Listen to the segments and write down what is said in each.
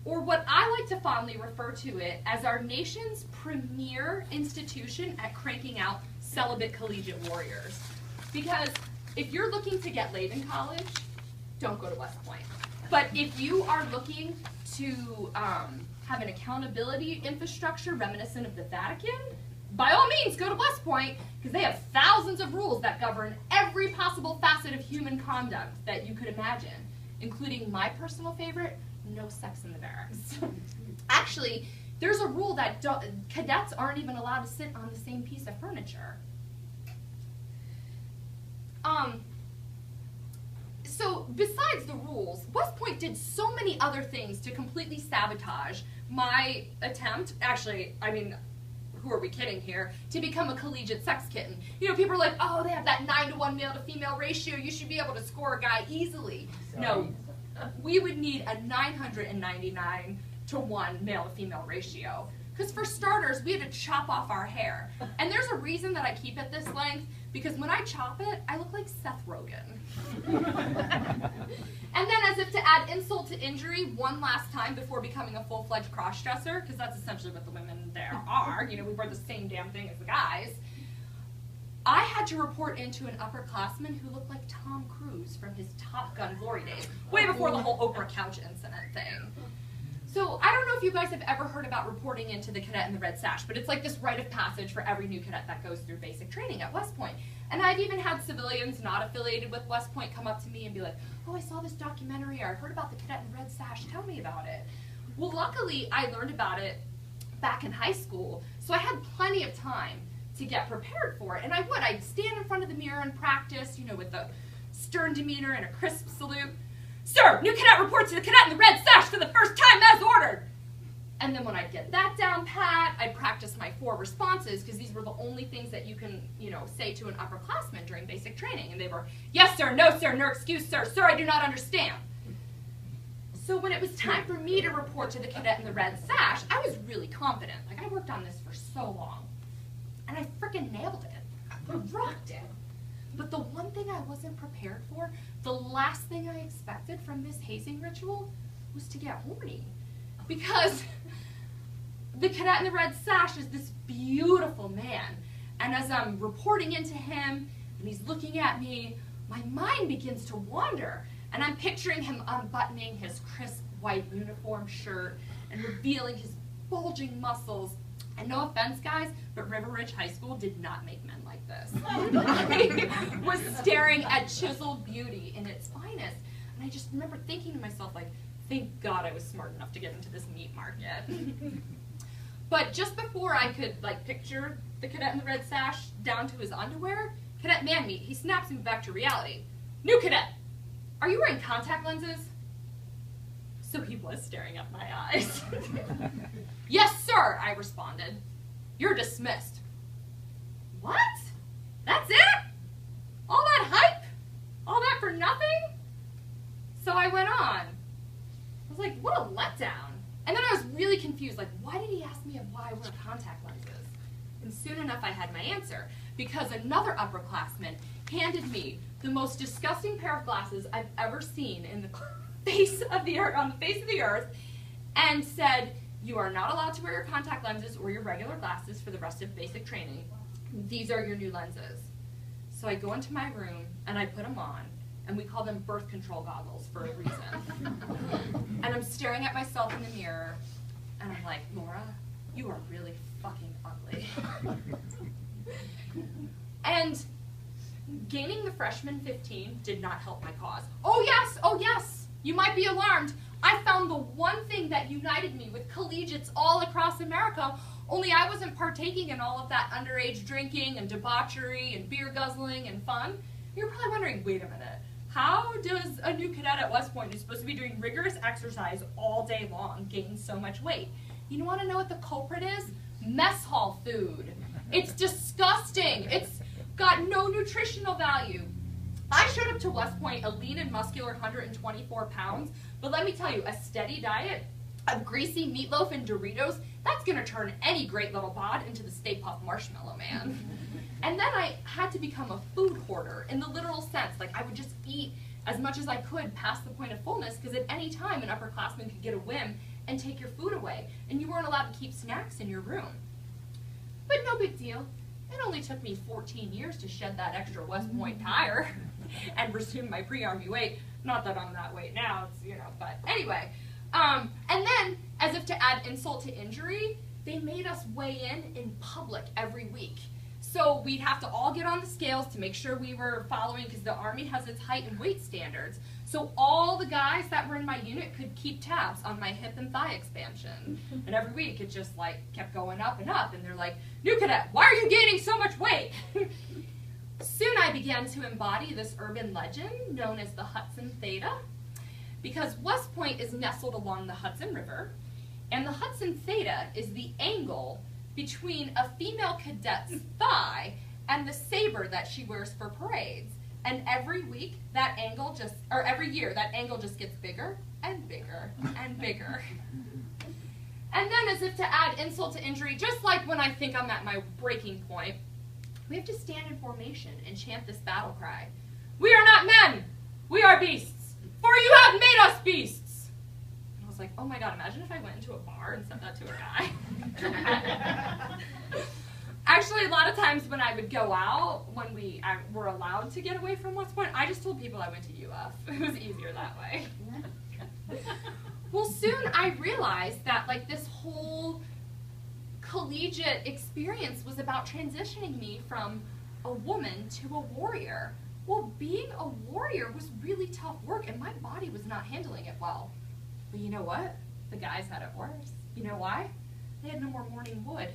or what I like to fondly refer to it as our nation's premier institution at cranking out celibate collegiate warriors. Because if you're looking to get laid in college, don't go to West Point. But if you are looking to have an accountability infrastructure reminiscent of the Vatican, by all means, go to West Point, because they have thousands of rules that govern every possible facet of human conduct that you could imagine, including my personal favorite, no sex in the barracks. Actually, there's a rule that cadets aren't even allowed to sit on the same piece of furniture. So besides the rules, West Point did so many other things to completely sabotage my attempt, actually, I mean, who are we kidding here, to become a collegiate sex kitten. You know, people are like, oh, they have that 9-to-1 male to female ratio, you should be able to score a guy easily. No, we would need a 999-to-1 male to female ratio. Because for starters, we had to chop off our hair. And there's a reason that I keep it this length, because when I chop it, I look like Seth Rogen. And then as if to add insult to injury one last time before becoming a full-fledged cross-dresser, because that's essentially what the women there are, you know, we wear the same damn thing as the guys, I had to report into an upperclassman who looked like Tom Cruise from his Top Gun glory days, way before the whole Oprah couch incident thing. So I don't know if you guys have ever heard about reporting into the cadet in the red sash, but it's like this rite of passage for every new cadet that goes through basic training at West Point. And I've even had civilians not affiliated with West Point come up to me and be like, oh, I saw this documentary, or I heard about the cadet in the red sash, tell me about it. Well, luckily, I learned about it back in high school, so I had plenty of time to get prepared for it. And I'd stand in front of the mirror and practice, you know, with a stern demeanor and a crisp salute. Sir, new cadet reports to the cadet in the red sash for the first time as ordered. And then when I'd get that down pat, I'd practice my 4 responses, because these were the only things that you can, you know, say to an upperclassman during basic training. And they were, yes, sir, no, excuse, sir, I do not understand. So when it was time for me to report to the cadet in the red sash, I was really confident. Like, I worked on this for so long. And I frickin' nailed it. I rocked it. But the one thing I wasn't prepared for, the last thing I expected from this hazing ritual, was to get horny. Because the cadet in the red sash is this beautiful man. And as I'm reporting into him, and he's looking at me, my mind begins to wander. And I'm picturing him unbuttoning his crisp white uniform shirt and revealing his bulging muscles. And no offense, guys, but River Ridge High School did not make men like this. I was staring at chiseled beauty in its finest. And I just remember thinking to myself, like, thank God I was smart enough to get into this meat market. But just before I could, like, picture the cadet in the red sash down to his underwear, Cadet Man-Meat, he snaps me back to reality. New cadet, are you wearing contact lenses? So he was staring at my eyes. Yes, sir, I responded. You're dismissed. What? That's it? All that hype? All that for nothing? So I went on. I was like, what a letdown. And then I was really confused, like, why did he ask me why I wear contact lenses? And soon enough I had my answer, because another upperclassman handed me the most disgusting pair of glasses I've ever seen in the face of the earth, on the face of the earth, and said, you are not allowed to wear your contact lenses or your regular glasses for the rest of basic training. These are your new lenses. So I go into my room and I put them on, and we call them birth control goggles for a reason. And I'm staring at myself in the mirror, and I'm like, Laura, you are really fucking ugly. And gaining the freshman 15 did not help my cause. Oh yes, you might be alarmed. I found the one thing that united me with collegiates all across America, only I wasn't partaking in all of that underage drinking and debauchery and beer guzzling and fun. You're probably wondering, wait a minute, how does a new cadet at West Point who's supposed to be doing rigorous exercise all day long gain so much weight? You want to know what the culprit is? Mess hall food. It's disgusting. It's got no nutritional value. I showed up to West Point a lean and muscular 124 pounds, but let me tell you, a steady diet of greasy meatloaf and Doritos, that's going to turn any great little bod into the Stay Puft Marshmallow Man. And then I had to become a food hoarder in the literal sense. Like, I would just eat as much as I could past the point of fullness, because at any time an upperclassman could get a whim and take your food away, and you weren't allowed to keep snacks in your room. But no big deal. It only took me 14 years to shed that extra West Point tire and resume my pre-Army weight. Not that I'm that weight now, it's, but anyway. And then, as if to add insult to injury, they made us weigh in public every week. So we'd have to all get on the scales to make sure we were following, because the Army has its height and weight standards. So all the guys that were in my unit could keep tabs on my hip and thigh expansion. And every week it just kept going up and up. And they're like, "New cadet, why are you gaining so much weight?" Soon I began to embody this urban legend known as the Hudson Theta, because West Point is nestled along the Hudson River, and the Hudson Theta is the angle between a female cadet's thigh and the saber that she wears for parades. And every year, that angle just gets bigger and bigger and bigger. And then, as if to add insult to injury, just like when I think I'm at my breaking point, we have to stand in formation and chant this battle cry. "We are not men, we are beasts, for you have made us beasts." And I was like, oh my God, imagine if I went into a bar and said that to a guy. Actually, a lot of times when I would go out, when we were allowed to get away from West Point, I just told people I went to UF. It was easier that way. Well, soon I realized that this whole collegiate experience was about transitioning me from a woman to a warrior. Well, being a warrior was really tough work, and my body was not handling it well. But you know what? The guys had it worse. You know why? They had no more morning wood.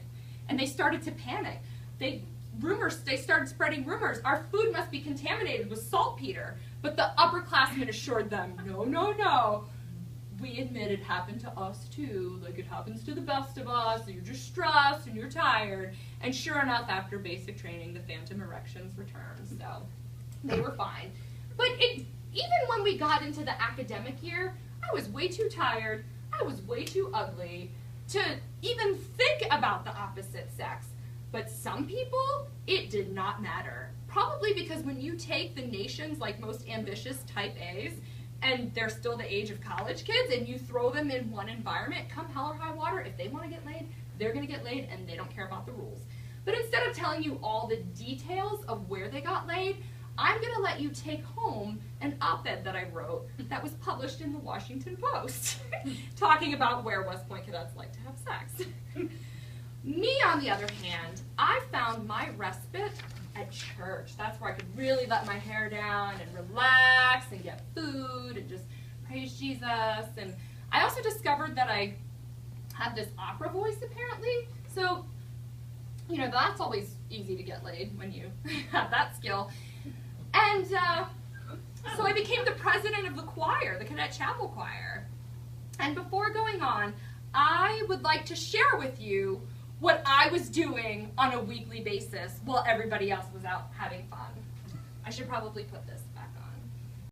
And they started to panic. They started spreading rumors. Our food must be contaminated with saltpeter. But the upperclassmen assured them, no, no, no. We admit it happened to us too, like it happens to the best of us. You're just stressed and you're tired. And sure enough, after basic training, the phantom erections returned. So they were fine. But even when we got into the academic year, I was way too tired. I was way too ugly to even think about the opposite sex. But some people, it did not matter. Probably because when you take the nation's most ambitious type A's, and they're still the age of college kids, and you throw them in one environment, come hell or high water, if they want to get laid, they're going to get laid, and they don't care about the rules. But instead of telling you all the details of where they got laid, I'm going to let you take home an op-ed that I wrote that was published in the Washington Post, talking about where West Point cadets like to have sex. Me, on the other hand, I found my respite at church. That's where I could really let my hair down and relax and get food and just praise Jesus. And I also discovered that I had this opera voice, apparently. So, that's always easy to get laid when you have that skill. And so I became the president of the choir, the Cadet Chapel Choir. And before going on, I would like to share with you what I was doing on a weekly basis while everybody else was out having fun. I should probably put this